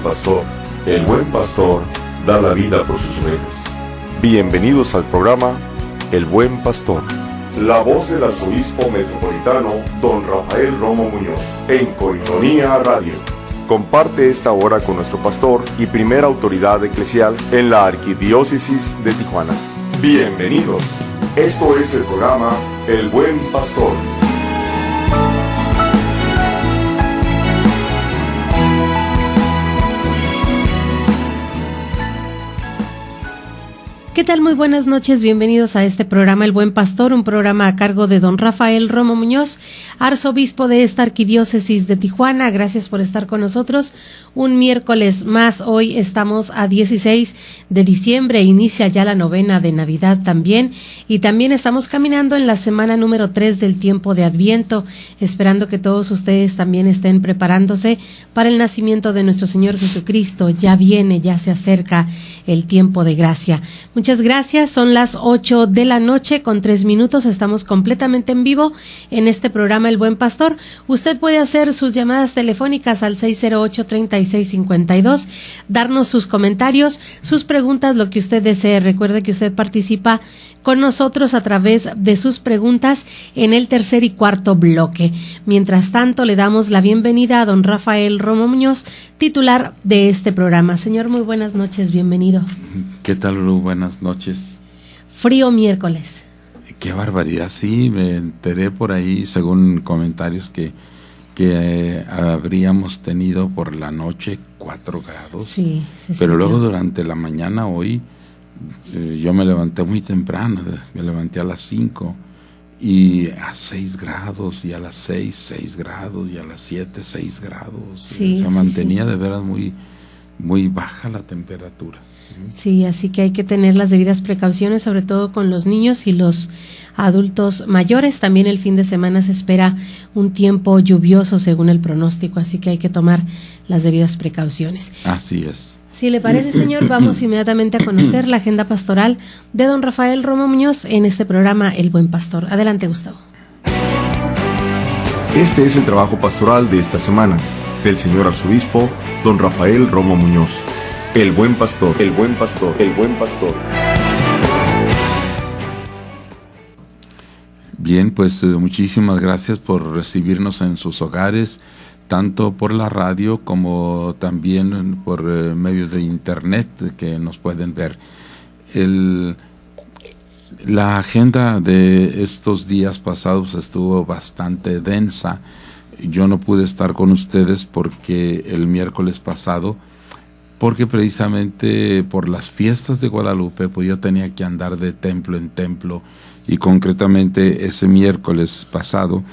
pastor. El buen pastor da la vida por sus ovejas. Bienvenidos al programa El Buen Pastor. La voz del arzobispo metropolitano, don Rafael Romo Muñoz, en Koinonia Radio. Comparte esta hora con nuestro pastor y primera autoridad eclesial en la Arquidiócesis de Tijuana. Bienvenidos. Esto es el programa El Buen Pastor. ¿Qué tal? Muy buenas noches, bienvenidos a este programa El Buen Pastor, un programa a cargo de don Rafael Romo Muñoz, arzobispo de esta arquidiócesis de Tijuana. Gracias por estar con nosotros un miércoles más. Hoy estamos a 16 de diciembre, inicia ya la novena de Navidad también, y también estamos caminando en la semana número 3 del tiempo de Adviento, esperando que todos ustedes también estén preparándose para el nacimiento de nuestro Señor Jesucristo. Ya viene, ya se acerca el tiempo de gracia. Muchas gracias, son las 8 de la noche con 3 minutos, estamos completamente en vivo en este programa El Buen Pastor. Usted puede hacer sus llamadas telefónicas al 608-3652, darnos sus comentarios, sus preguntas, lo que usted desee. Recuerde que usted participa con nosotros a través de sus preguntas en el tercer y cuarto bloque. Mientras tanto, le damos la bienvenida a don Rafael Romo Muñoz, titular de este programa. Señor, muy buenas noches, bienvenido. ¿Qué tal, Lu? Buenas noches. Frío miércoles. Qué barbaridad, sí, me enteré por ahí, según comentarios, que habríamos tenido por la noche 4 grados. Sí, pero luego durante la mañana hoy, yo me levanté muy temprano, me levanté a las 5 y a 6 grados, y a las 6 grados, y a las 7, 6 grados. Se mantenía de veras muy, muy baja la temperatura. Sí, así que hay que tener las debidas precauciones, sobre todo con los niños y los adultos mayores. También el fin de semana se espera un tiempo lluvioso según el pronóstico, así que hay que tomar las debidas precauciones. Así es. Si le parece, señor, vamos inmediatamente a conocer la agenda pastoral de don Rafael Romo Muñoz en este programa El Buen Pastor. Adelante, Gustavo. Este es el trabajo pastoral de esta semana del señor arzobispo don Rafael Romo Muñoz. El Buen Pastor, el Buen Pastor, el Buen Pastor. Bien, pues muchísimas gracias por recibirnos en sus hogares, tanto por la radio como también por medio de internet que nos pueden ver. La agenda de estos días pasados estuvo bastante densa. Yo no pude estar con ustedes porque el miércoles pasado, porque precisamente por las fiestas de Guadalupe, pues yo tenía que andar de templo en templo, y concretamente ese miércoles pasado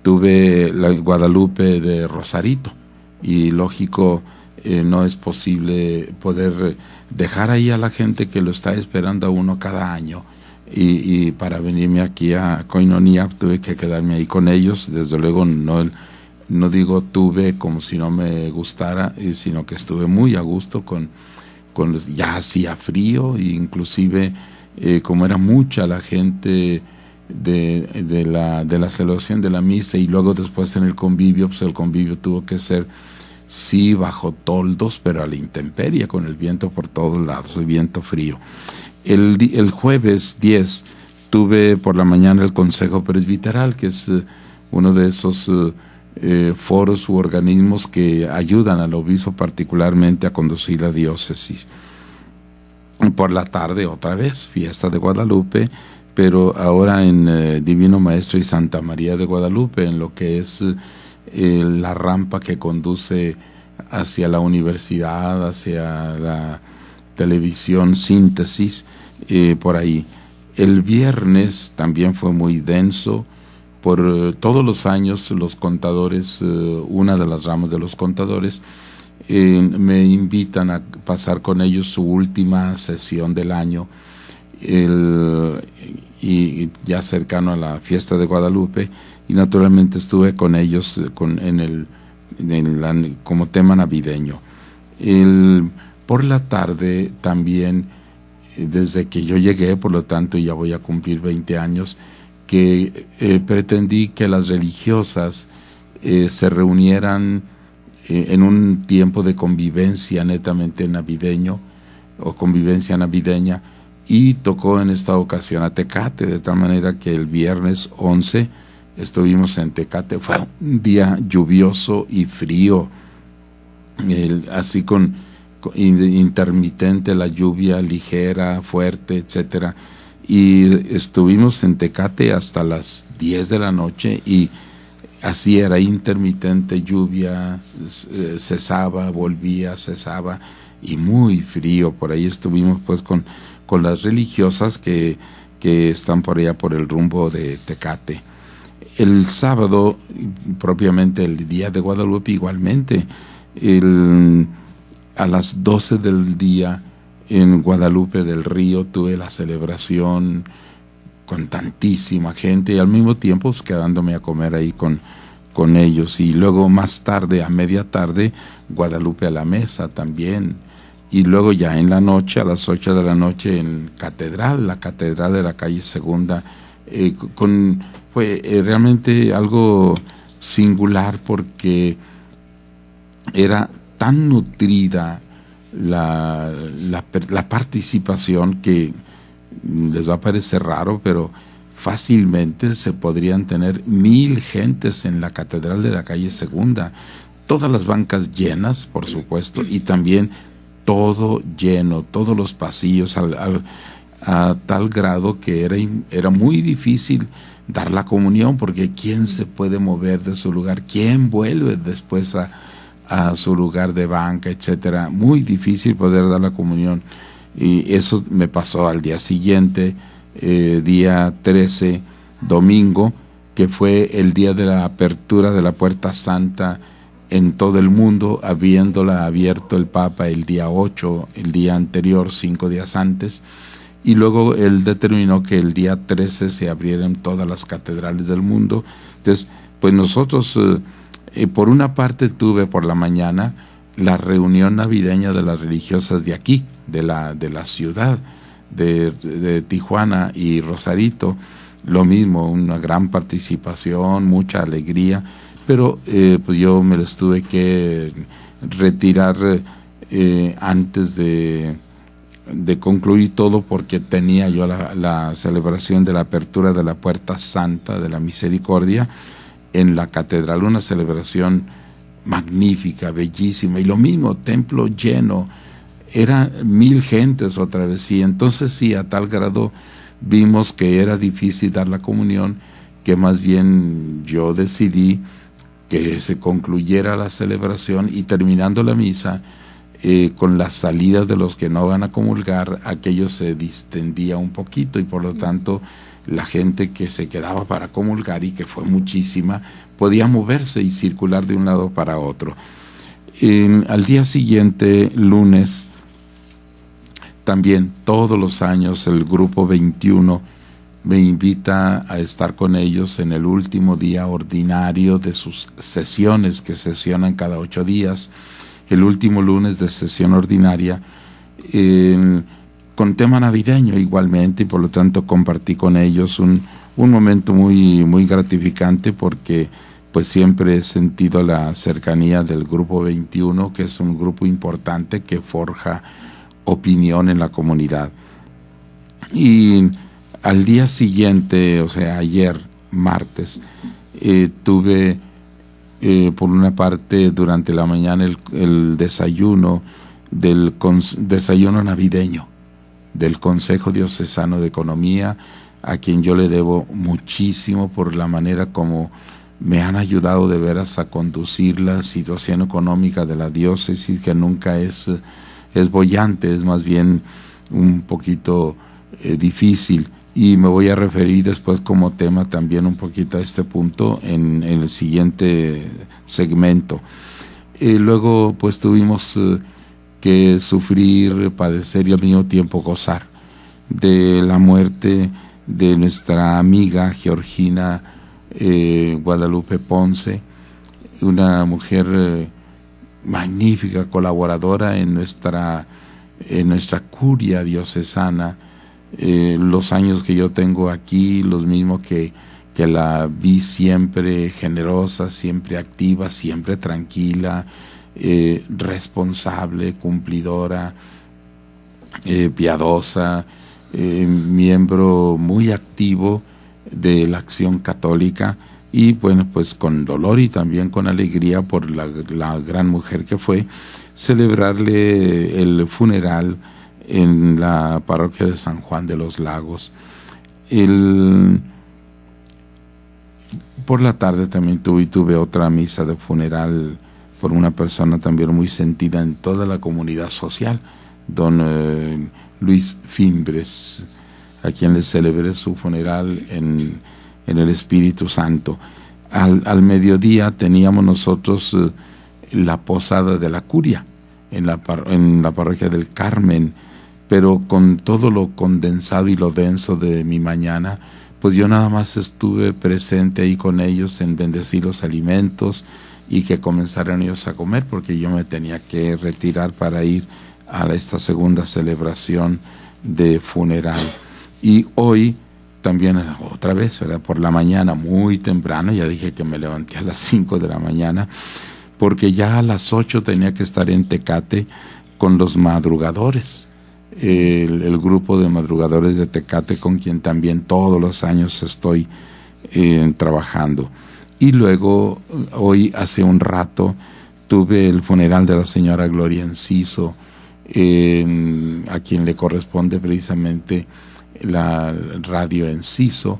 tuve la Guadalupe de Rosarito, y lógico, no es posible poder dejar ahí a la gente que lo está esperando a uno cada año, y para venirme aquí a Koinonia tuve que quedarme ahí con ellos. Desde luego no digo tuve como si no me gustara, sino que estuve muy a gusto con ya hacía frío, e inclusive como era mucha la gente de la celebración de la misa, y luego después en el convivio, pues el convivio tuvo que ser sí bajo toldos, pero a la intemperie, con el viento por todos lados, el viento frío. El jueves 10 tuve por la mañana el Consejo Presbiteral, que es uno de esos foros u organismos que ayudan al obispo particularmente a conducir la diócesis. Por la tarde otra vez, fiesta de Guadalupe, pero ahora en Divino Maestro y Santa María de Guadalupe, en lo que es la rampa que conduce hacia la universidad, hacia la televisión Síntesis, por ahí. El viernes también fue muy denso. Por todos los años los contadores, una de las ramas de los contadores, me invitan a pasar con ellos su última sesión del año, y ya cercano a la fiesta de Guadalupe, y naturalmente estuve con ellos como tema navideño. Por la tarde también, desde que yo llegué, por lo tanto ya voy a cumplir 20 años, que pretendí que las religiosas se reunieran en un tiempo de convivencia netamente navideño o convivencia navideña, y tocó en esta ocasión a Tecate, de tal manera que el viernes 11 estuvimos en Tecate. Fue un día lluvioso y frío, así con intermitente la lluvia, ligera, fuerte, etcétera, y estuvimos en Tecate hasta las 10 de la noche, y así era, intermitente lluvia, cesaba, volvía, cesaba, y muy frío. Por ahí estuvimos pues con las religiosas que están por allá por el rumbo de Tecate. El sábado, propiamente el día de Guadalupe, igualmente, a las 12 del día en Guadalupe del Río tuve la celebración con tantísima gente, y al mismo tiempo pues, quedándome a comer ahí con ellos. Y luego más tarde, a media tarde, Guadalupe a la Mesa también. Y luego ya en la noche, a las 8 de la noche, en la Catedral de la calle Segunda, fue realmente algo singular, porque era tan nutrida la participación que les va a parecer raro, pero fácilmente se podrían tener 1000 gentes en la Catedral de la calle Segunda, todas las bancas llenas, por supuesto, y también todo lleno, todos los pasillos, a tal grado que era muy difícil dar la comunión, porque ¿quién se puede mover de su lugar? ¿Quién vuelve después a su lugar de banca, etcétera? Muy difícil poder dar la comunión. Y eso me pasó al día siguiente, día 13, domingo, que fue el día de la apertura de la Puerta Santa en todo el mundo, habiéndola abierto el Papa el día 8, el día anterior, 5 días antes, y luego él determinó que el día 13 se abrieran todas las catedrales del mundo. Entonces, pues nosotros, por una parte tuve por la mañana la reunión navideña de las religiosas de aquí, de la ciudad de Tijuana y Rosarito, lo mismo, una gran participación, mucha alegría, pero pues yo me les tuve que retirar antes de concluir todo, porque tenía yo la celebración de la apertura de la Puerta Santa de la Misericordia en la catedral, una celebración magnífica, bellísima, y lo mismo, templo lleno, eran 1000 gentes otra vez, y entonces sí, a tal grado vimos que era difícil dar la comunión, que más bien yo decidí que se concluyera la celebración, y terminando la misa, con la salida de los que no van a comulgar, aquello se distendía un poquito, y por lo tanto la gente que se quedaba para comulgar, y que fue muchísima, podía moverse y circular de un lado para otro. Al día siguiente, lunes, también todos los años el grupo 21 me invita a estar con ellos en el último día ordinario de sus sesiones, que sesionan cada 8 días, el último lunes de sesión ordinaria, con tema navideño igualmente, y por lo tanto compartí con ellos un momento muy, muy gratificante, porque pues siempre he sentido la cercanía del grupo 21, que es un grupo importante que forja opinión en la comunidad. Y al día siguiente, o sea, ayer, martes, tuve por una parte durante la mañana el desayuno desayuno navideño del Consejo Diocesano de Economía, a quien yo le debo muchísimo por la manera como me han ayudado de veras a conducir la situación económica de la diócesis, que nunca es boyante, es más bien un poquito difícil, y me voy a referir después como tema también un poquito a este punto en el siguiente segmento. Luego pues tuvimos que sufrir, padecer y al mismo tiempo gozar de la muerte de nuestra amiga Georgina Guadalupe Ponce, una mujer magnífica, colaboradora en nuestra curia diocesana. Los años que yo tengo aquí, los mismos que la vi siempre generosa, siempre activa, siempre tranquila, responsable, cumplidora, piadosa, miembro muy activo de la Acción Católica, y bueno, pues con dolor y también con alegría por la gran mujer que fue, celebrarle el funeral en la parroquia de San Juan de los Lagos. Por la tarde también tuve otra misa de funeral por una persona también muy sentida en toda la comunidad social, don Luis Fimbres, a quien le celebré su funeral en el Espíritu Santo. Al mediodía teníamos nosotros la posada de la curia en la parroquia del Carmen, pero con todo lo condensado y lo denso de mi mañana, pues yo nada más estuve presente ahí con ellos en bendecir los alimentos y que comenzaran ellos a comer, porque yo me tenía que retirar para ir a esta segunda celebración de funeral. Y hoy también otra vez, ¿verdad? Por la mañana muy temprano, ya dije que me levanté a las 5 de la mañana, porque ya a las 8 tenía que estar en Tecate con los madrugadores, el grupo de madrugadores de Tecate, con quien también todos los años estoy trabajando. Y luego, hoy hace un rato, tuve el funeral de la señora Gloria Enciso, a quien le corresponde precisamente la radio Enciso,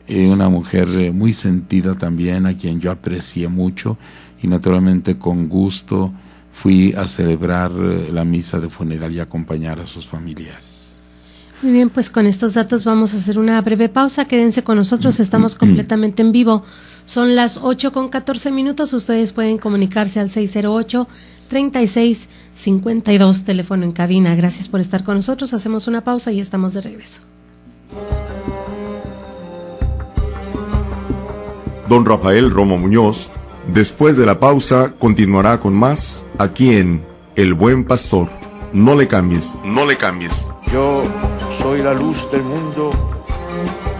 una mujer muy sentida también, a quien yo aprecié mucho, y naturalmente con gusto fui a celebrar la misa de funeral y acompañar a sus familiares. Muy bien, pues con estos datos vamos a hacer una breve pausa. Quédense con nosotros, estamos completamente en vivo. Son las 8:14. Ustedes pueden comunicarse al 608-3652, teléfono en cabina. Gracias por estar con nosotros. Hacemos una pausa y estamos de regreso. Don Rafael Romo Muñoz, después de la pausa, continuará con más aquí en El Buen Pastor. No le cambies, no le cambies. Yo soy la luz del mundo,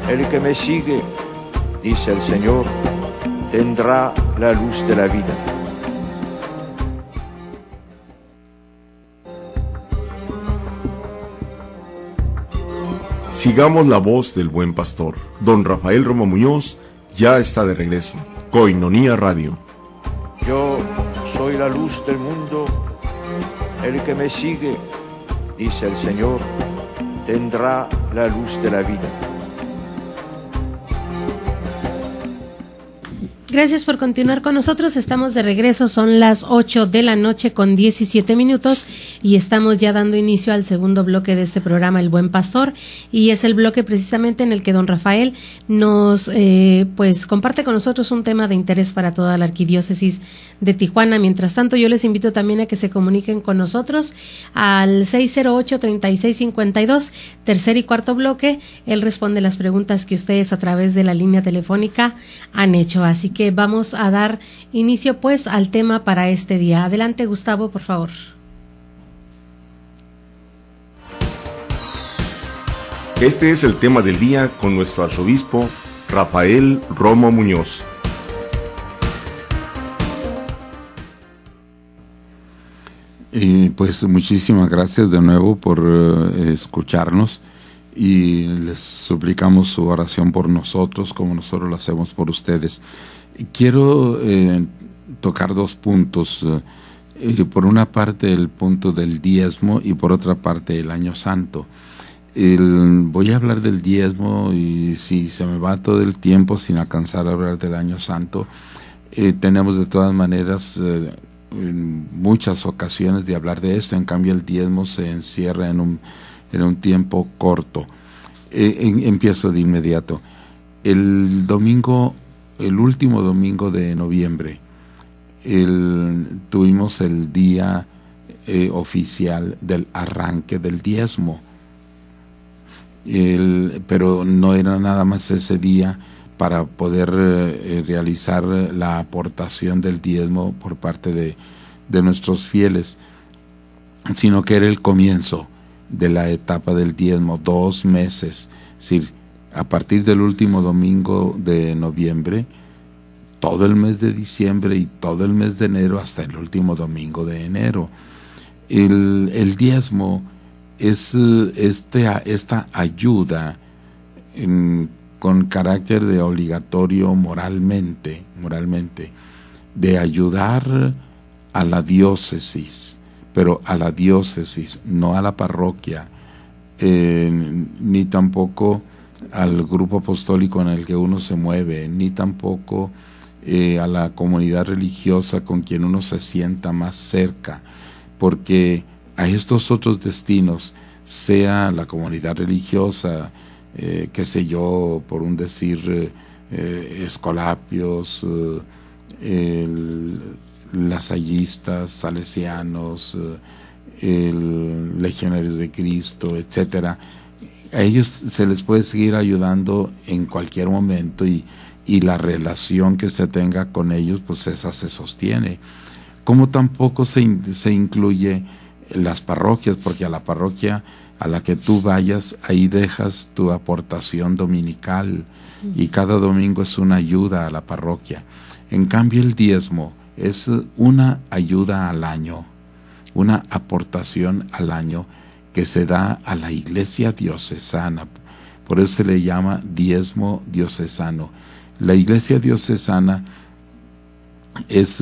el que me sigue, dice el Señor, tendrá la luz de la vida. Sigamos la voz del Buen Pastor. Don Rafael Romo Muñoz ya está de regreso. Koinonia Radio. Yo soy la luz del mundo, el que me sigue, dice el Señor, tendrá la luz de la vida. Gracias por continuar con nosotros. Estamos de regreso, son las 8:17 y estamos ya dando inicio al segundo bloque de este programa, El Buen Pastor, y es el bloque precisamente en el que don Rafael nos pues comparte con nosotros un tema de interés para toda la arquidiócesis de Tijuana. Mientras tanto, yo les invito también a que se comuniquen con nosotros al 608-3652, tercer y cuarto bloque. Él responde las preguntas que ustedes a través de la línea telefónica han hecho, así que vamos a dar inicio pues al tema para este día. Adelante, Gustavo, por favor. Este es el tema del día con nuestro arzobispo Rafael Romo Muñoz. Pues muchísimas gracias de nuevo por escucharnos, y les suplicamos su oración por nosotros como nosotros lo hacemos por ustedes. Quiero tocar dos puntos, por una parte el punto del diezmo y por otra parte el Año Santo. Voy a hablar del diezmo, y si se me va todo el tiempo sin alcanzar a hablar del Año Santo, tenemos de todas maneras en muchas ocasiones de hablar de esto. En cambio el diezmo se encierra en un tiempo corto. Empiezo de inmediato. El último domingo de noviembre, tuvimos el día oficial del arranque del diezmo. Pero no era nada más ese día para poder realizar la aportación del diezmo por parte de nuestros fieles, sino que era el comienzo de la etapa del diezmo, 2 meses. Es decir, a partir del último domingo de noviembre, todo el mes de diciembre y todo el mes de enero hasta el último domingo de enero. El diezmo es esta ayuda con carácter de obligatorio moralmente, de ayudar a la diócesis, pero a la diócesis, no a la parroquia, ni tampoco al grupo apostólico en el que uno se mueve, ni tampoco a la comunidad religiosa con quien uno se sienta más cerca, porque a estos otros destinos, sea la comunidad religiosa, qué sé yo, por un decir, escolapios, lasallistas, salesianos, legionarios de Cristo, etcétera, a ellos se les puede seguir ayudando en cualquier momento y la relación que se tenga con ellos, pues esa se sostiene. Como tampoco se incluye las parroquias, porque a la parroquia a la que tú vayas, ahí dejas tu aportación dominical y cada domingo es una ayuda a la parroquia. En cambio el diezmo es una ayuda al año, una aportación al año que se da a la iglesia diocesana. Por eso se le llama diezmo diocesano. La iglesia diocesana es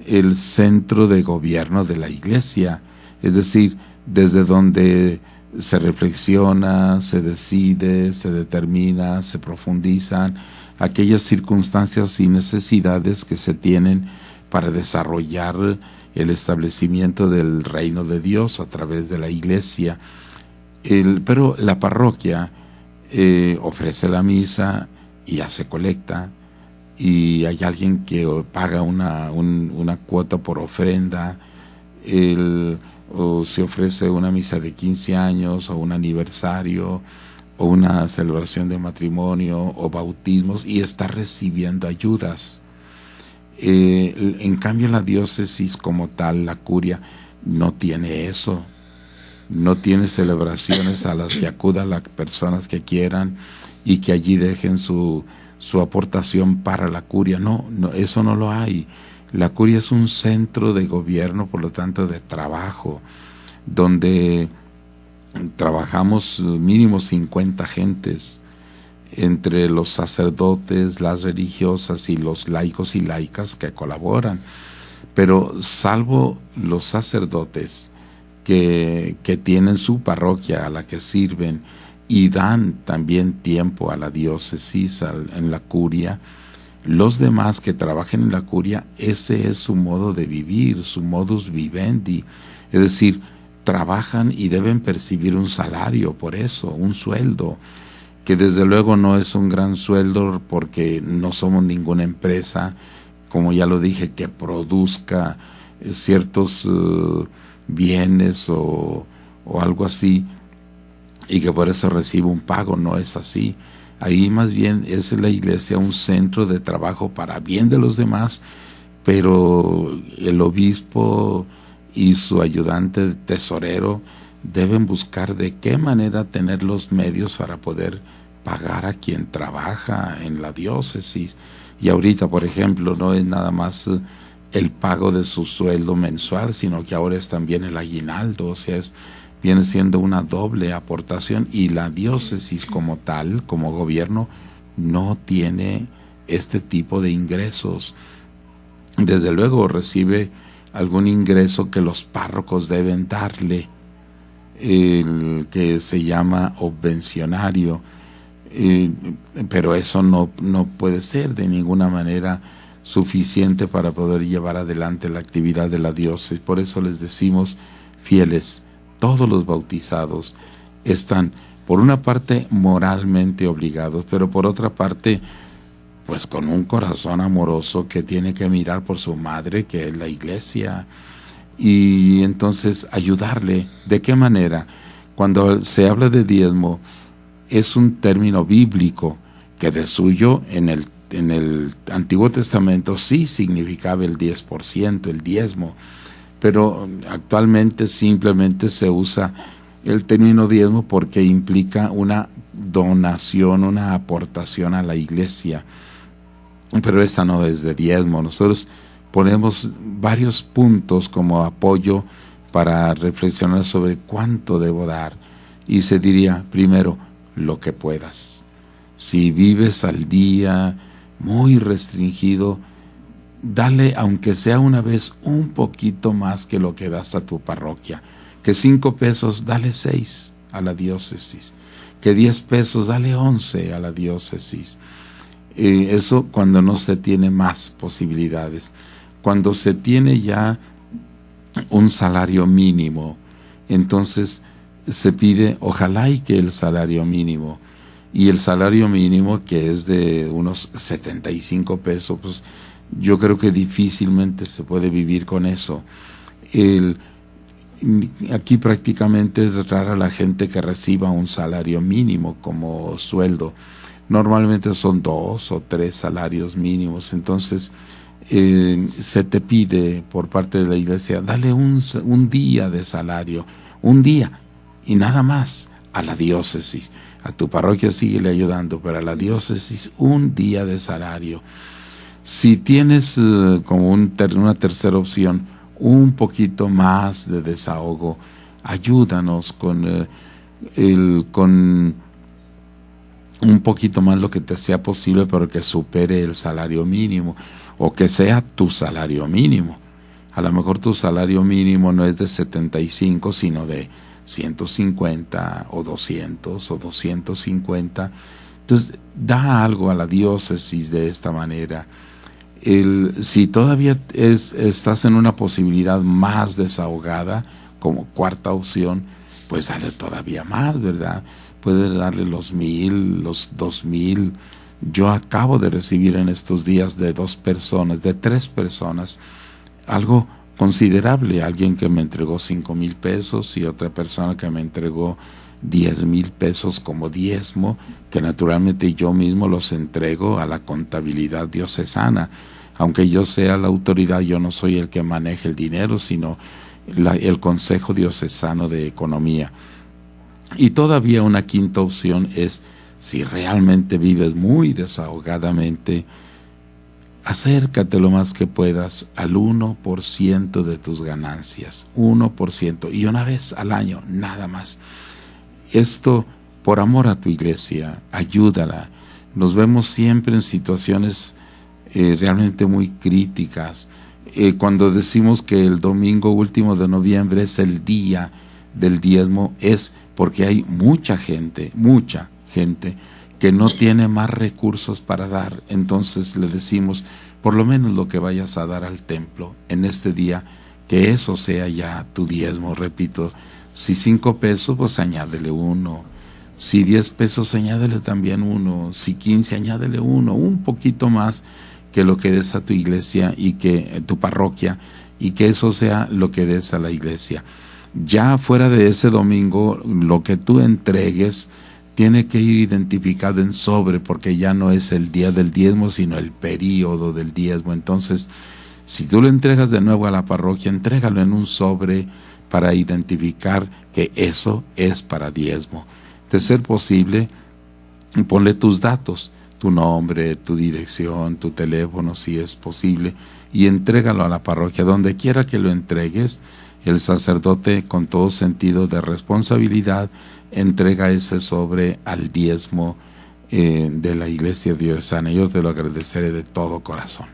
el centro de gobierno de la iglesia, es decir, desde donde se reflexiona, se decide, se determina, se profundizan aquellas circunstancias y necesidades que se tienen para desarrollar el establecimiento del reino de Dios a través de la iglesia. Pero la parroquia ofrece la misa y hace colecta, y hay alguien que paga una cuota por ofrenda, o se ofrece una misa de 15 años o un aniversario o una celebración de matrimonio o bautismos, y está recibiendo ayudas. En cambio la diócesis como tal, la curia, no tiene eso, no tiene celebraciones a las que acudan las personas que quieran y que allí dejen su aportación para la curia. No, eso no lo hay. La curia es un centro de gobierno, por lo tanto de trabajo, donde trabajamos mínimo 50 gentes, entre los sacerdotes, las religiosas y los laicos y laicas que colaboran. Pero salvo los sacerdotes que tienen su parroquia a la que sirven y dan también tiempo a la diócesis, en la curia, los demás que trabajen en la curia, ese es su modo de vivir, su modus vivendi, es decir, trabajan y deben percibir un salario por eso, un sueldo, que desde luego no es un gran sueldo porque no somos ninguna empresa, como ya lo dije, que produzca ciertos bienes o algo así, y que por eso recibe un pago. No es así. Ahí más bien es la iglesia un centro de trabajo para bien de los demás, pero el obispo y su ayudante tesorero deben buscar de qué manera tener los medios para poder pagar a quien trabaja en la diócesis. Y ahorita, por ejemplo, no es nada más el pago de su sueldo mensual, sino que ahora es también el aguinaldo, o sea, viene siendo una doble aportación, y la diócesis como tal, como gobierno, no tiene este tipo de ingresos. Desde luego recibe algún ingreso que los párrocos deben darle, el que se llama obvencionario, pero eso no puede ser de ninguna manera suficiente para poder llevar adelante la actividad de la diócesis. Por eso les decimos, fieles, todos los bautizados están por una parte moralmente obligados, pero por otra parte pues con un corazón amoroso que tiene que mirar por su madre, que es la iglesia, y entonces ayudarle. ¿De qué manera? Cuando se habla de diezmo, es un término bíblico que de suyo en el Antiguo Testamento sí significaba el 10%, el diezmo, pero actualmente simplemente se usa el término diezmo porque implica una donación, una aportación a la iglesia. pero esta no es de diezmo. Nosotros ponemos varios puntos como apoyo para reflexionar sobre cuánto debo dar. Y se diría, primero, lo que puedas. Si vives al día muy restringido, dale, aunque sea una vez, un poquito más que lo que das a tu parroquia. Que 5 pesos, dale 6 a la diócesis. Que 10 pesos, dale 11 a la diócesis. Eso cuando no se tiene más posibilidades. Cuando se tiene ya un salario mínimo, entonces se pide, ojalá y que el salario mínimo, y el salario mínimo que es de unos 75 pesos, pues yo creo que difícilmente se puede vivir con eso. Aquí prácticamente es rara la gente que reciba un salario mínimo como sueldo. Normalmente son 2 o 3 salarios mínimos. Entonces se te pide por parte de la iglesia, dale un día de salario, un día y nada más a la diócesis. A tu parroquia síguele ayudando, pero a la diócesis un día de salario. Si tienes como una tercera opción, un poquito más de desahogo, ayúdanos con un poquito más lo que te sea posible, pero que supere el salario mínimo, o que sea tu salario mínimo. A lo mejor tu salario mínimo no es de 75, sino de 150 o 200 o 250. Entonces, da algo a la diócesis de esta manera. Si todavía estás en una posibilidad más desahogada, como cuarta opción, pues dale todavía más, ¿verdad? Puedes darle los 1,000, los 2,000. Yo acabo de recibir en estos días de 3 personas, algo considerable, alguien que me entregó 5,000 pesos y otra persona que me entregó 10,000 pesos como diezmo, que naturalmente yo mismo los entrego a la contabilidad diocesana. Aunque yo sea la autoridad, yo no soy el que maneja el dinero, sino el Consejo Diocesano de Economía. Y todavía una quinta opción es, si realmente vives muy desahogadamente, acércate lo más que puedas al 1% de tus ganancias, 1%, y una vez al año, nada más. Esto por amor a tu iglesia, ayúdala. Nos vemos siempre en situaciones realmente muy críticas. Cuando decimos que el domingo último de noviembre es el día del diezmo, es porque hay mucha gente que no tiene más recursos para dar. Entonces le decimos, por lo menos lo que vayas a dar al templo en este día, que eso sea ya tu diezmo. Repito, si 5 pesos, pues añádele 1. Si 10 pesos, añádele también 1. Si 15, añádele 1. Un poquito más que lo que des a tu iglesia y que tu parroquia, y que eso sea lo que des a la iglesia. Ya fuera de ese domingo, lo que tú entregues tiene que ir identificado en sobre, porque ya no es el día del diezmo, sino el período del diezmo. Entonces, si tú lo entregas de nuevo a la parroquia, entrégalo en un sobre para identificar que eso es para diezmo. De ser posible, ponle tus datos, tu nombre, tu dirección, tu teléfono, si es posible, y entrégalo a la parroquia. Donde quiera que lo entregues, el sacerdote, con todo sentido de responsabilidad, entrega ese sobre al diezmo de la iglesia diocesana. Yo te lo agradeceré de todo corazón.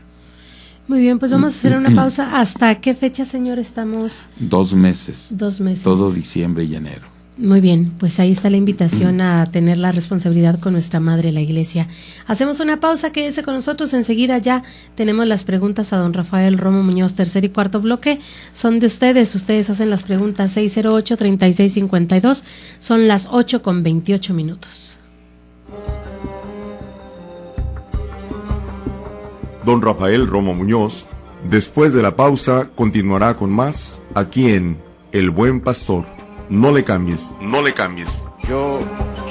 Muy bien, pues vamos a hacer una pausa. ¿Hasta qué fecha, señor, estamos? 2 meses. 2 meses. Todo diciembre y enero. Muy bien, pues ahí está la invitación a tener la responsabilidad con nuestra madre, la iglesia. Hacemos una pausa, quédese con nosotros, enseguida ya tenemos las preguntas a don Rafael Romo Muñoz. Tercer y cuarto bloque son de ustedes hacen las preguntas. 608-3652, son las 8:28. Don Rafael Romo Muñoz, después de la pausa, continuará con más aquí en El Buen Pastor. No le cambies, no le cambies. Yo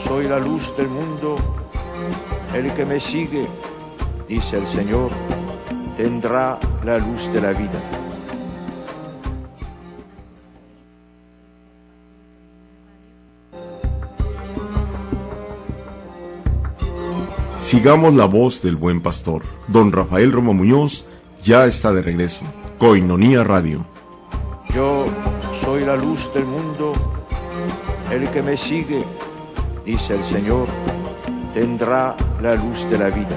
soy la luz del mundo. El que me sigue, dice el Señor, tendrá la luz de la vida. Sigamos la voz del buen pastor. Don Rafael Romo Muñoz ya está de regreso. Koinonia Radio. Yo soy la luz del mundo. El que me sigue, dice el Señor, tendrá la luz de la vida.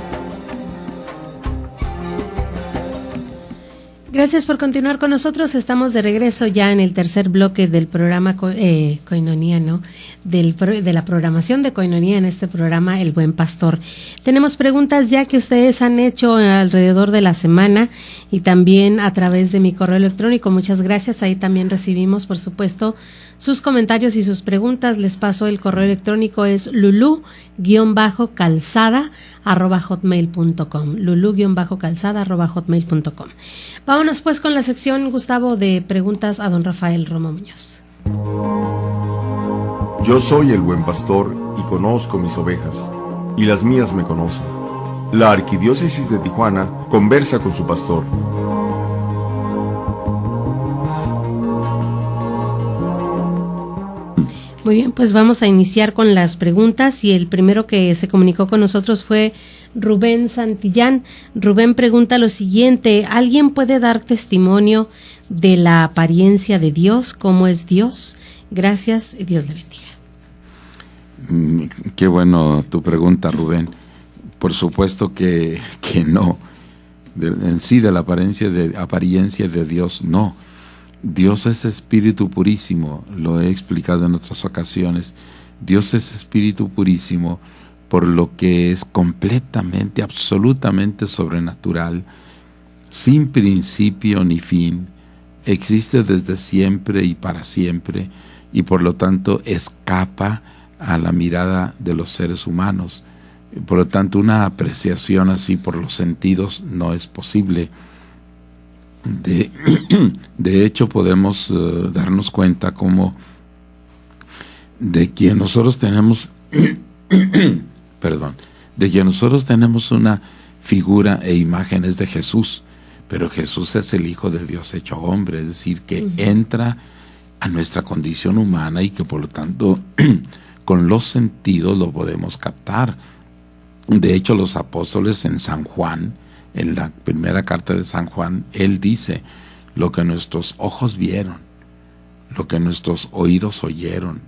Gracias por continuar con nosotros. Estamos de regreso ya en el tercer bloque del programa Koinonia, ¿no? De la programación de Koinonia en este programa El Buen Pastor. Tenemos preguntas ya que ustedes han hecho alrededor de la semana y también a través de mi correo electrónico. Muchas gracias. Ahí también recibimos, por supuesto, sus comentarios y sus preguntas. Les paso el correo electrónico, es lulu-calzada@hotmail.com. lulu-calzada@hotmail.com. Vámonos pues con la sección, Gustavo, de preguntas a don Rafael Romo Muñoz. Yo soy el buen pastor y conozco mis ovejas, y las mías me conocen. La Arquidiócesis de Tijuana conversa con su pastor. Muy bien, pues vamos a iniciar con las preguntas y el primero que se comunicó con nosotros fue Rubén Santillán. Rubén pregunta lo siguiente: ¿alguien puede dar testimonio de la apariencia de Dios? ¿Cómo es Dios? Gracias y Dios le bendiga. Qué bueno tu pregunta, Rubén. Por supuesto que no. En sí, de la apariencia de Dios, no. Dios es espíritu purísimo, lo he explicado en otras ocasiones. Dios es espíritu purísimo, por lo que es completamente, absolutamente sobrenatural, sin principio ni fin, existe desde siempre y para siempre, y por lo tanto escapa a la mirada de los seres humanos. Por lo tanto, una apreciación así por los sentidos no es posible. De hecho, podemos darnos cuenta como de que nosotros tenemos de que nosotros tenemos una figura e imágenes de Jesús, pero Jesús es el Hijo de Dios hecho hombre, es decir, que entra a nuestra condición humana y que por lo tanto con los sentidos lo podemos captar. De hecho, los apóstoles en San Juan, en la primera carta de San Juan, él dice: lo que nuestros ojos vieron, lo que nuestros oídos oyeron,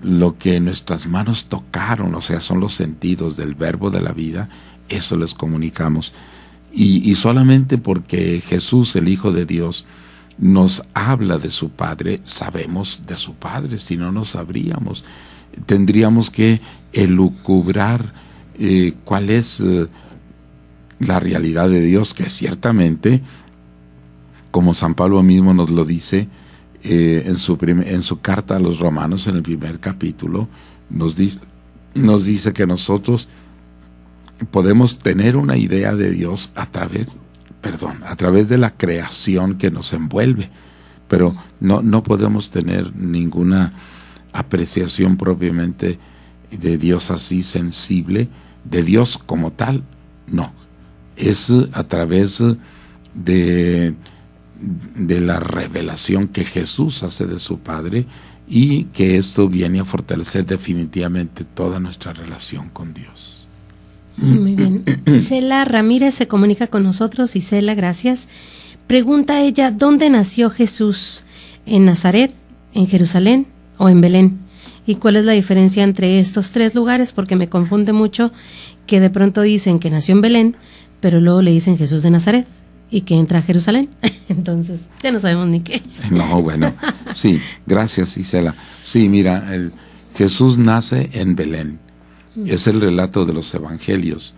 lo que nuestras manos tocaron, o sea, son los sentidos del verbo de la vida, eso les comunicamos. Y solamente porque Jesús, el Hijo de Dios, nos habla de su Padre, sabemos de su Padre, si no, no sabríamos. Tendríamos que elucubrar cuál es la realidad de Dios, que ciertamente, como San Pablo mismo nos lo dice en su carta a los Romanos, en el primer capítulo, nos dice que nosotros podemos tener una idea de Dios a través de la creación que nos envuelve, pero no podemos tener ninguna apreciación propiamente de Dios así sensible, de Dios como tal, no. Es a través de la revelación que Jesús hace de su Padre, y que esto viene a fortalecer definitivamente toda nuestra relación con Dios. Muy bien. Isela Ramírez se comunica con nosotros. Isela, gracias. Pregunta ella: ¿dónde nació Jesús? ¿En Nazaret, en Jerusalén o en Belén? ¿Y cuál es la diferencia entre estos tres lugares? Porque me confunde mucho que de pronto dicen que nació en Belén, pero luego le dicen Jesús de Nazaret y que entra a Jerusalén. Entonces, ya no sabemos ni qué. No, bueno, sí, gracias, Isela. Sí, mira, Jesús nace en Belén. Es el relato de los evangelios.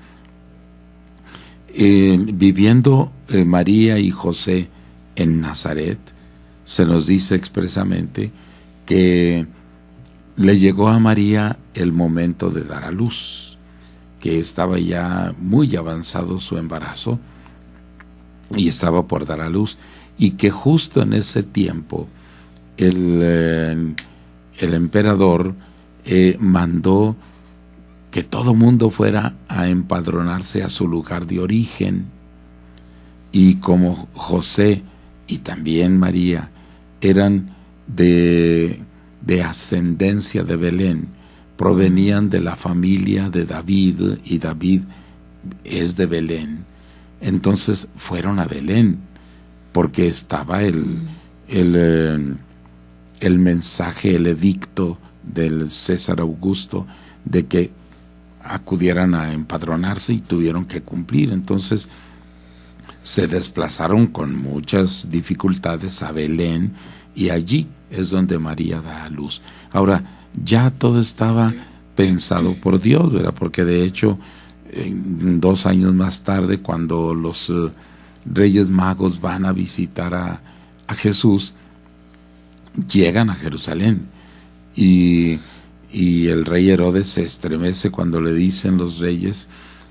Viviendo María y José en Nazaret, se nos dice expresamente que le llegó a María el momento de dar a luz, que estaba ya muy avanzado su embarazo y estaba por dar a luz, y que justo en ese tiempo el emperador mandó que todo mundo fuera a empadronarse a su lugar de origen, y como José y también María eran de ascendencia de Belén, provenían de la familia de David, y David es de Belén. Entonces fueron a Belén, porque estaba el mensaje, el edicto del César Augusto de que acudieran a empadronarse, y tuvieron que cumplir. Entonces se desplazaron con muchas dificultades a Belén, y allí es donde María da a luz. Ahora, ya todo estaba pensado por Dios, ¿verdad? Porque de hecho, 2 años más tarde, cuando los Reyes Magos van a visitar a Jesús, llegan a Jerusalén, y el rey Herodes se estremece cuando le dicen los reyes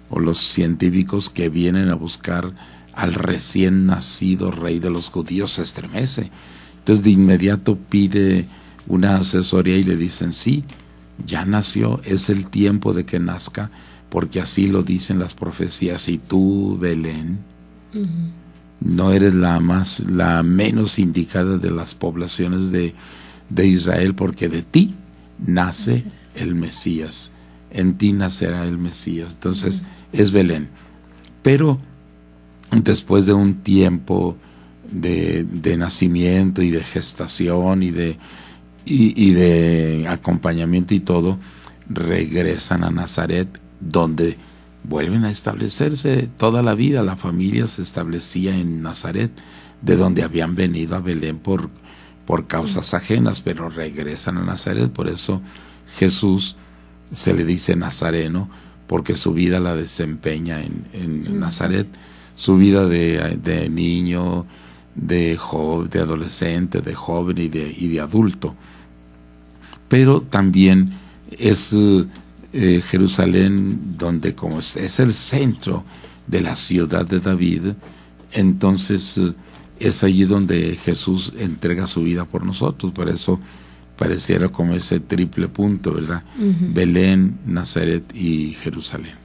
o los científicos que vienen a buscar al recién nacido rey de los judíos. Se estremece. Entonces de inmediato pide una asesoría y le dicen: sí, ya nació, es el tiempo de que nazca, porque así lo dicen las profecías. Y tú, Belén, no eres la menos indicada de las poblaciones de Israel, porque de ti nace el Mesías, en ti nacerá el Mesías. Entonces es Belén. Pero después de un tiempo de nacimiento y de gestación y de acompañamiento y todo, regresan a Nazaret, donde vuelven a establecerse toda la vida. La familia se establecía en Nazaret, de donde habían venido a Belén por causas ajenas, pero regresan a Nazaret. Por eso Jesús se le dice nazareno, porque su vida la desempeña en Nazaret, su vida de niño, de adolescente, de joven y de adulto. Pero también es Jerusalén, donde como es el centro de la ciudad de David, entonces es allí donde Jesús entrega su vida por nosotros. Por eso pareciera como ese triple punto, ¿verdad? Belén, Nazaret y Jerusalén.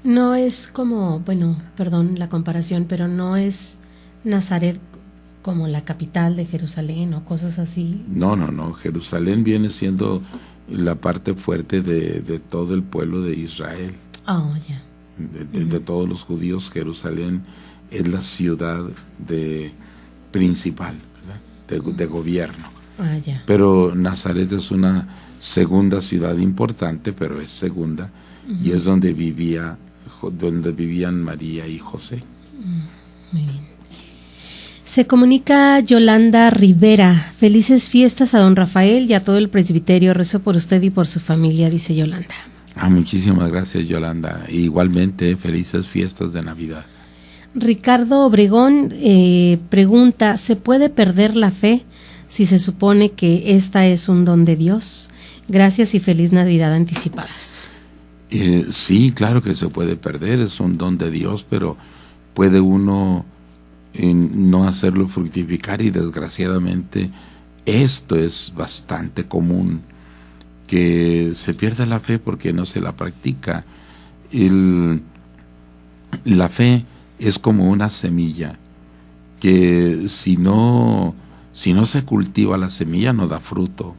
No es como, bueno, perdón la comparación, pero no es Nazaret como la capital de Jerusalén o cosas así. No. Jerusalén viene siendo la parte fuerte de todo el pueblo de Israel. Ya. De todos los judíos, Jerusalén es la ciudad principal, ¿verdad? De gobierno. Ya. Pero Nazaret es una segunda ciudad importante, pero es segunda, y es donde vivían María y José. Muy bien. Se comunica Yolanda Rivera: felices fiestas a don Rafael y a todo el presbiterio, rezo por usted y por su familia, dice Yolanda. Muchísimas gracias, Yolanda. Igualmente, felices fiestas de Navidad. Ricardo Obregón pregunta: ¿se puede perder la fe si se supone que esta es un don de Dios? Gracias y feliz Navidad anticipadas. Sí, claro que se puede perder, es un don de Dios, pero puede uno no hacerlo fructificar, y desgraciadamente esto es bastante común, que se pierda la fe porque no se la practica. La fe es como una semilla que si no se cultiva, la semilla no da fruto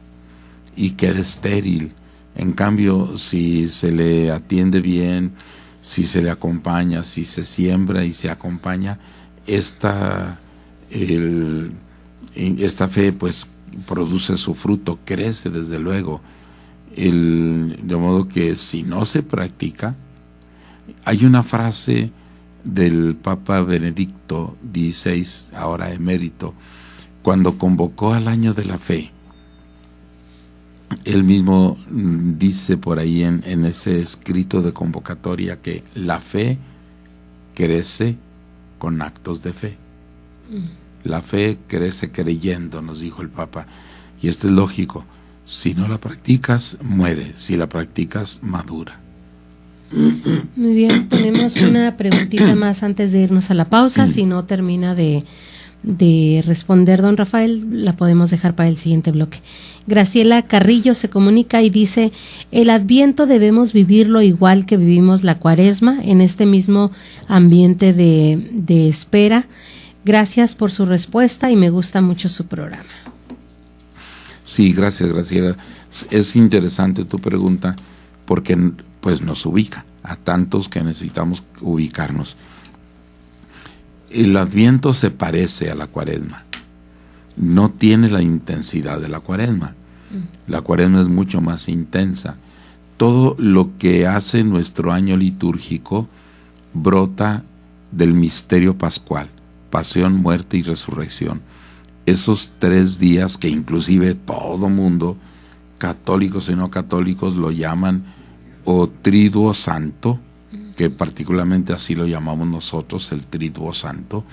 y queda estéril. En cambio, si se le atiende bien, si se le acompaña, si se siembra y se acompaña, esta fe pues produce su fruto, crece desde luego. De modo que si no se practica, hay una frase del Papa Benedicto XVI, ahora emérito, cuando convocó al año de la fe. Él mismo dice por ahí en ese escrito de convocatoria que la fe crece con actos de fe. La fe crece creyendo, nos dijo el Papa, y esto es lógico. Si no la practicas, muere. Si la practicas, madura. Muy bien, tenemos una preguntita más antes de irnos a la pausa. Si no termina de responder don Rafael, la podemos dejar para el siguiente bloque. Graciela Carrillo se comunica y dice: el Adviento debemos vivirlo igual que vivimos la Cuaresma, en este mismo ambiente de espera. Gracias por su respuesta y me gusta mucho su programa. Sí, gracias, Graciela. Es interesante tu pregunta porque pues nos ubica a tantos que necesitamos ubicarnos. El Adviento se parece a la Cuaresma, no tiene la intensidad de la Cuaresma. La Cuaresma es mucho más intensa. Todo lo que hace nuestro año litúrgico brota del misterio pascual, pasión, muerte y resurrección. Esos 3 días que inclusive todo mundo, católicos y no católicos, lo llaman o Triduo Santo, que particularmente así lo llamamos nosotros, el Triduo Santo,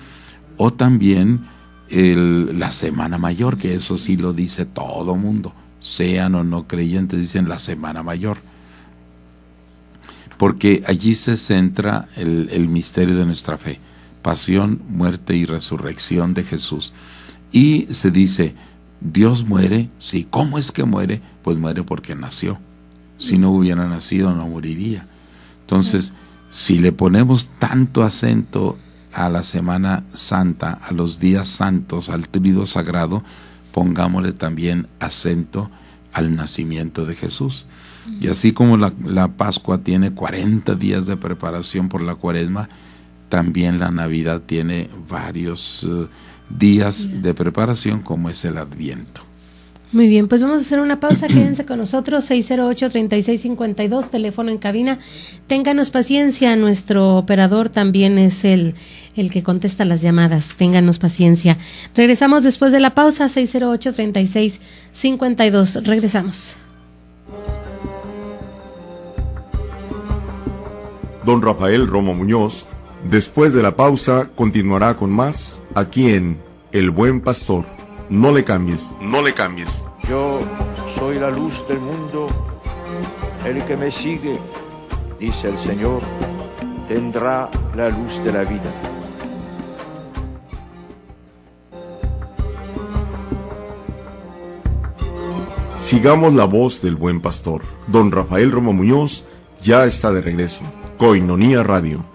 o también la Semana Mayor, que eso sí lo dice todo mundo, sean o no creyentes, dicen la Semana Mayor, porque allí se centra el misterio de nuestra fe, pasión, muerte y resurrección de Jesús. Y se dice, Dios muere, sí, ¿cómo es que muere? Pues muere porque nació. Si no hubiera nacido, no moriría. Entonces, si le ponemos tanto acento a la Semana Santa, a los días santos, al Tríodo Sagrado, pongámosle también acento al nacimiento de Jesús. Y así como la Pascua tiene 40 días de preparación por la Cuaresma, también la Navidad tiene varios días de preparación, como es el Adviento. Muy bien, pues vamos a hacer una pausa, quédense con nosotros, 608-3652, teléfono en cabina. Ténganos paciencia, nuestro operador también es el que contesta las llamadas, ténganos paciencia. Regresamos después de la pausa, 608-3652, regresamos. Don Rafael Romo Muñoz, después de la pausa, continuará con más aquí en El Buen Pastor. No le cambies, no le cambies. Yo soy la luz del mundo. El que me sigue, dice el Señor, tendrá la luz de la vida. Sigamos la voz del Buen Pastor. Don Rafael Romo Muñoz ya está de regreso. Koinonia Radio.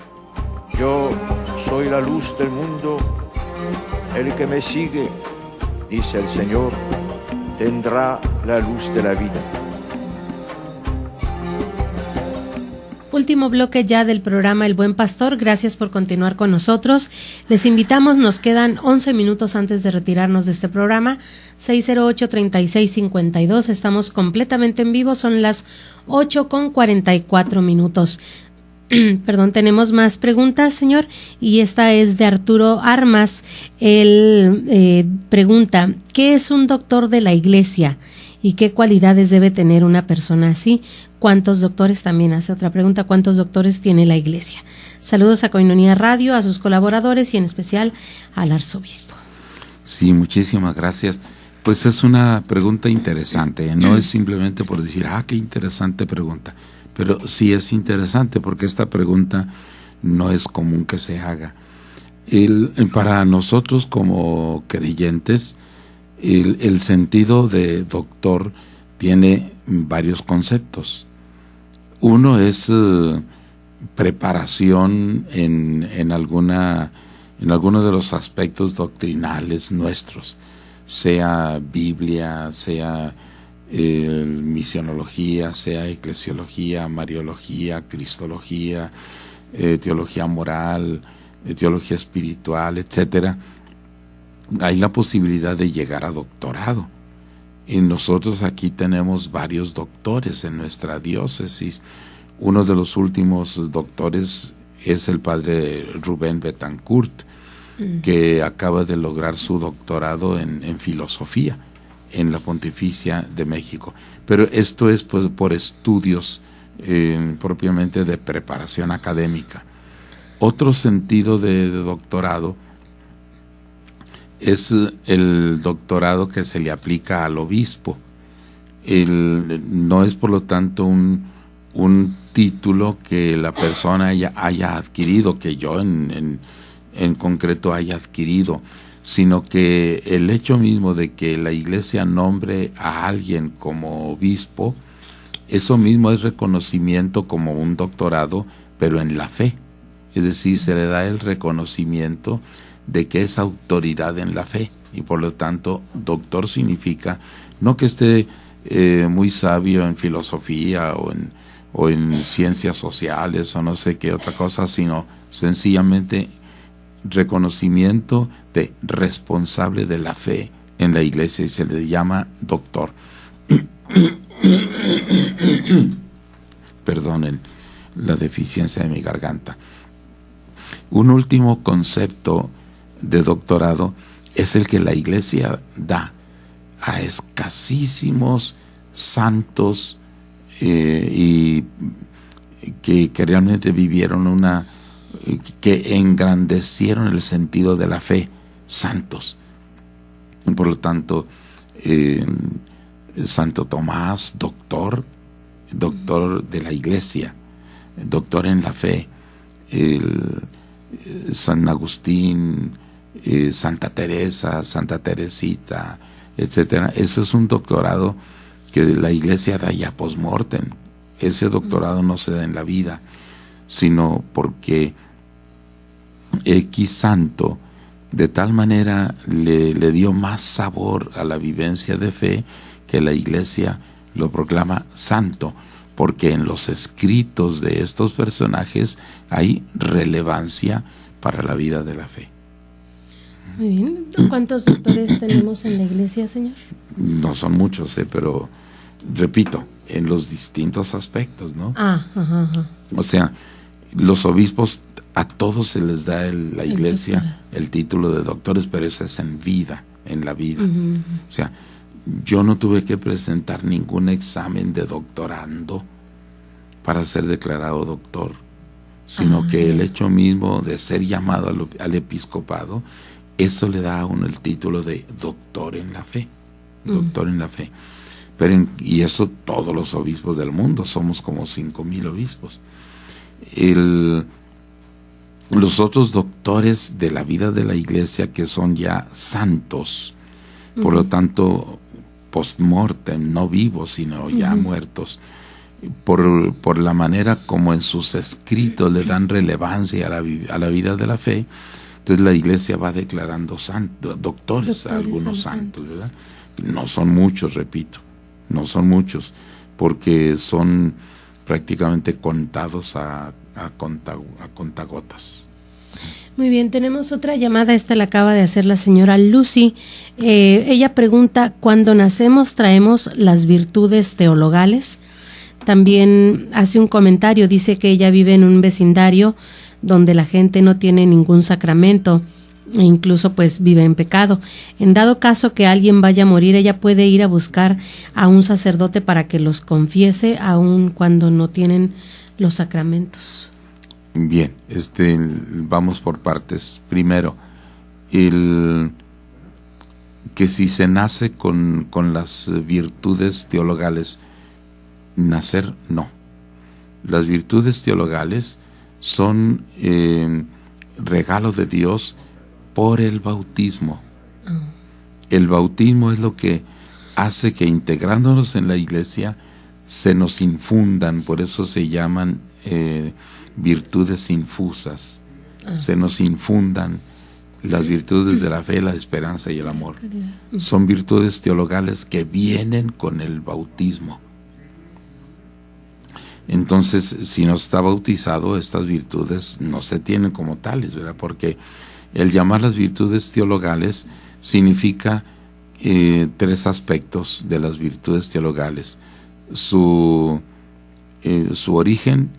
Yo soy la luz del mundo. El que me sigue, dice el Señor, tendrá la luz de la vida. Último bloque ya del programa El Buen Pastor, gracias por continuar con nosotros. Les invitamos, nos quedan 11 minutos antes de retirarnos de este programa, 608-3652, estamos completamente en vivo, son las 8:44. Perdón, tenemos más preguntas, señor, y esta es de Arturo Armas. Él pregunta, ¿qué es un doctor de la iglesia y qué cualidades debe tener una persona así? ¿Cuántos doctores? También hace otra pregunta, ¿cuántos doctores tiene la iglesia? Saludos a Koinonia Radio, a sus colaboradores y en especial al arzobispo. Sí, muchísimas gracias. Pues es una pregunta interesante, no es simplemente por decir, qué interesante pregunta. Pero sí es interesante porque esta pregunta no es común que se haga. Para nosotros como creyentes, el sentido de doctor tiene varios conceptos. Uno es preparación en alguno de los aspectos doctrinales nuestros, sea Biblia, sea misionología, sea eclesiología, mariología, cristología, teología moral, teología espiritual, etcétera. Hay la posibilidad de llegar a doctorado. Y nosotros aquí tenemos varios doctores en nuestra diócesis. Uno de los últimos doctores es el padre Rubén Betancourt, que acaba de lograr su doctorado en filosofía en la Pontificia de México. Pero esto es pues por estudios propiamente de preparación académica. Otro sentido de doctorado es el doctorado que se le aplica al obispo. No es por lo tanto un título que la persona haya adquirido, que yo en concreto haya adquirido, sino que el hecho mismo de que la iglesia nombre a alguien como obispo, eso mismo es reconocimiento como un doctorado, pero en la fe. Es decir, se le da el reconocimiento de que es autoridad en la fe, y por lo tanto doctor significa no que esté muy sabio en filosofía o en ciencias sociales o no sé qué otra cosa, sino sencillamente reconocimiento de responsable de la fe en la iglesia, y se le llama doctor. Perdonen la deficiencia de mi garganta. Un último concepto de doctorado es el que la iglesia da a escasísimos santos y que realmente vivieron que engrandecieron el sentido de la fe, santos. Por lo tanto, Santo Tomás, doctor de la iglesia, doctor en la fe, San Agustín, Santa Teresa, Santa Teresita, etcétera. Ese es un doctorado que la iglesia da ya post-mortem. Ese doctorado no se da en la vida, sino porque X santo de tal manera le dio más sabor a la vivencia de fe que la iglesia lo proclama santo, porque en los escritos de estos personajes hay relevancia para la vida de la fe. Muy bien. ¿Cuántos doctores tenemos en la iglesia, señor? No son muchos, pero repito, en los distintos aspectos, ¿no? O sea, los obispos, a todos se les da la iglesia el título de doctores, pero eso es en vida, en la vida. O sea, yo no tuve que presentar ningún examen de doctorando para ser declarado doctor, sino que el hecho mismo de ser llamado al episcopado, eso le da a uno el título de doctor en la fe, doctor en la fe. Pero y eso todos los obispos del mundo, somos como 5,000 obispos. Los otros doctores de la vida de la iglesia, que son ya santos, por lo tanto post-mortem, no vivos, sino ya muertos, por la manera como en sus escritos le dan relevancia a la vida de la fe. Entonces la iglesia va declarando doctores a algunos santos, ¿verdad? No son muchos, repito, no son muchos, porque son prácticamente contados a contagotas. Muy bien, tenemos otra llamada, esta la acaba de hacer la señora Lucy. Ella pregunta, ¿cuando nacemos traemos las virtudes teologales? También hace un comentario, dice que ella vive en un vecindario donde la gente no tiene ningún sacramento e incluso pues vive en pecado. En dado caso que alguien vaya a morir, ella puede ir a buscar a un sacerdote para que los confiese, aun cuando no tienen los sacramentos. Bien, vamos por partes. Primero, que si se nace con las virtudes teologales, nacer no. Las virtudes teologales son regalo de Dios por el bautismo. El bautismo es lo que hace que, integrándonos en la iglesia, se nos infundan, por eso se llaman virtudes infusas. Se nos infundan las virtudes de la fe, la esperanza y el amor. Son virtudes teologales que vienen con el bautismo. Entonces, si no está bautizado, estas virtudes no se tienen como tales, ¿verdad? Porque el llamar las virtudes teologales significa 3 aspectos de las virtudes teologales: su origen,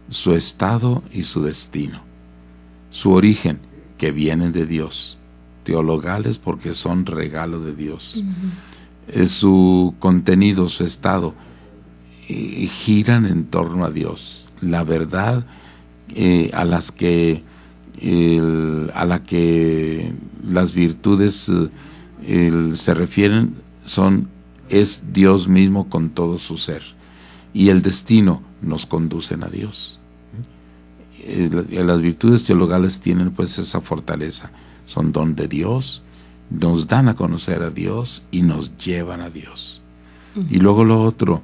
su estado y su destino. Su origen, que vienen de Dios, teologales porque son regalo de Dios. Su contenido, su estado, giran en torno a Dios. La verdad a la que las virtudes se refieren es Dios mismo con todo su ser, y el destino nos conducen a Dios. Las virtudes teologales tienen pues esa fortaleza, son don de Dios, nos dan a conocer a Dios y nos llevan a Dios. Y luego lo otro,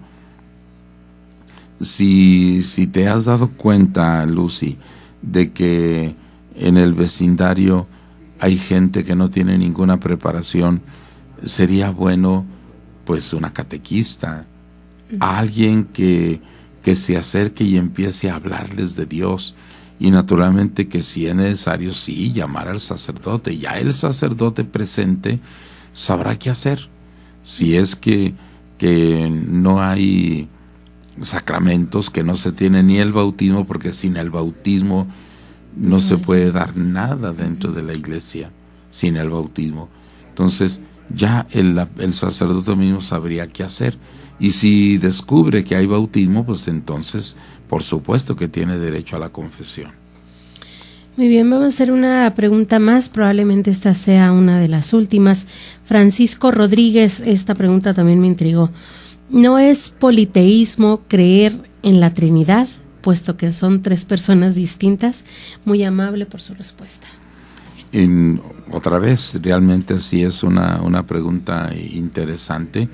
si te has dado cuenta, Lucy, de que en el vecindario hay gente que no tiene ninguna preparación, sería bueno pues una catequista, alguien que se acerque y empiece a hablarles de Dios. Y naturalmente que si es necesario, sí, llamar al sacerdote. Ya el sacerdote presente sabrá qué hacer. Si es que no hay sacramentos, que no se tiene ni el bautismo, porque sin el bautismo no se puede dar nada dentro de la iglesia, sin el bautismo. Entonces ya el sacerdote mismo sabría qué hacer. Y si descubre que hay bautismo, pues entonces por supuesto que tiene derecho a la confesión. Muy bien, vamos a hacer una pregunta más, probablemente esta sea una de las últimas. Francisco Rodríguez, esta pregunta también me intrigó. ¿No es politeísmo creer en la Trinidad, puesto que son 3 personas distintas? Muy amable por su respuesta. Otra vez, realmente sí es una pregunta interesante,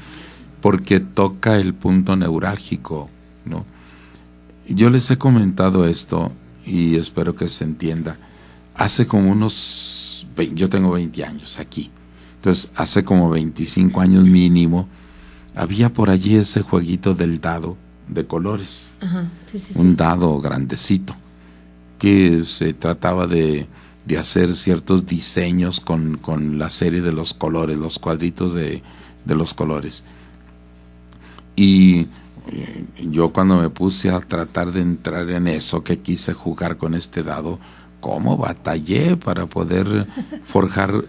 porque toca el punto neurálgico, ¿no? Yo les he comentado esto y espero que se entienda. Hace como yo tengo 20 años aquí, entonces hace como 25 años mínimo, había por allí ese jueguito del dado de colores. Ajá, sí. Un dado grandecito, que se trataba de hacer ciertos diseños con la serie de los colores, los cuadritos de los colores. Y yo cuando me puse a tratar de entrar en eso, que quise jugar con este dado, ¿cómo batallé para poder forjar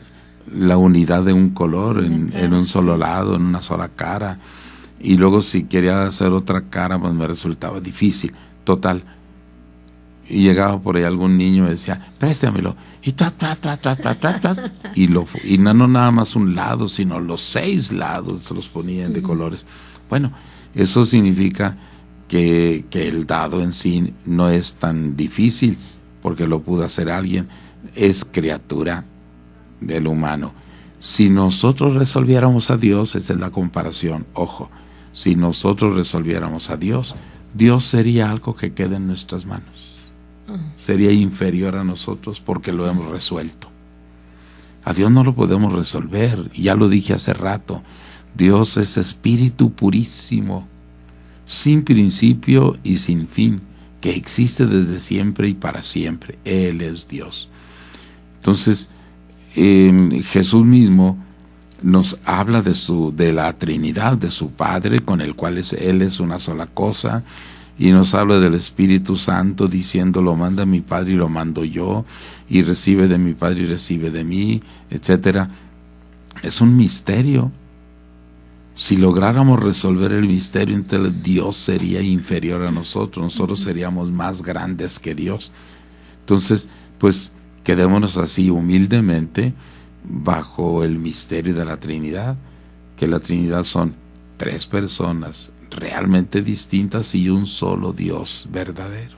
la unidad de un color en un solo lado, en una sola cara? Y luego si quería hacer otra cara, pues me resultaba difícil. Total. Y llegaba por ahí algún niño y me decía, préstamelo. Y y no nada más un lado, sino los 6 lados los ponían de colores. Bueno, eso significa que el dado en sí no es tan difícil, porque lo pudo hacer alguien, es criatura del humano. Si nosotros resolviéramos a Dios, esa es la comparación, ojo, si nosotros resolviéramos a Dios, Dios sería algo que queda en nuestras manos, sería inferior a nosotros porque lo hemos resuelto. A Dios no lo podemos resolver, ya lo dije hace rato. Dios es espíritu purísimo, sin principio y sin fin, que existe desde siempre y para siempre. Él es Dios. Entonces, Jesús mismo nos habla de la Trinidad, de su Padre, con el cual Él es una sola cosa, y nos habla del Espíritu Santo, diciendo, lo manda mi Padre y lo mando yo, y recibe de mi Padre y recibe de mí, etc. Es un misterio. Si lográramos resolver el misterio, entonces Dios sería inferior a nosotros seríamos más grandes que Dios. Entonces, pues, quedémonos así humildemente bajo el misterio de la Trinidad, que la Trinidad son 3 personas realmente distintas y un solo Dios verdadero.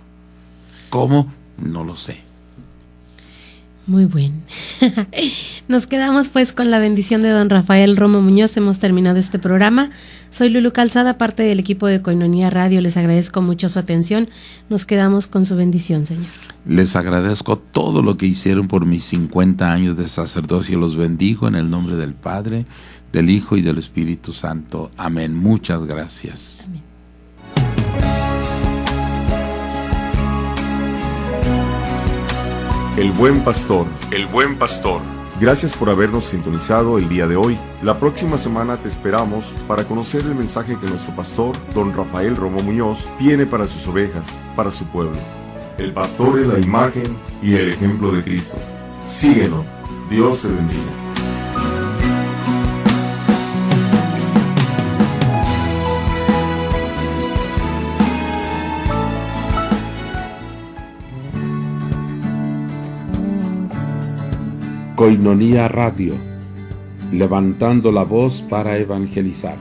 ¿Cómo? No lo sé. Muy bien. Nos quedamos pues con la bendición de don Rafael Romo Muñoz. Hemos terminado este programa. Soy Lulu Calzada, parte del equipo de Koinonia Radio. Les agradezco mucho su atención. Nos quedamos con su bendición, Señor. Les agradezco todo lo que hicieron por mis 50 años de sacerdocio. Los bendigo en el nombre del Padre, del Hijo y del Espíritu Santo. Amén. Muchas gracias. Amén. El buen pastor, el buen pastor. Gracias por habernos sintonizado el día de hoy. La próxima semana te esperamos para conocer el mensaje que nuestro pastor, don Rafael Romo Muñoz, tiene para sus ovejas, para su pueblo. El pastor es la imagen y el ejemplo de Cristo. Síguelo. Dios te bendiga. Koinonia Radio, levantando la voz para evangelizar.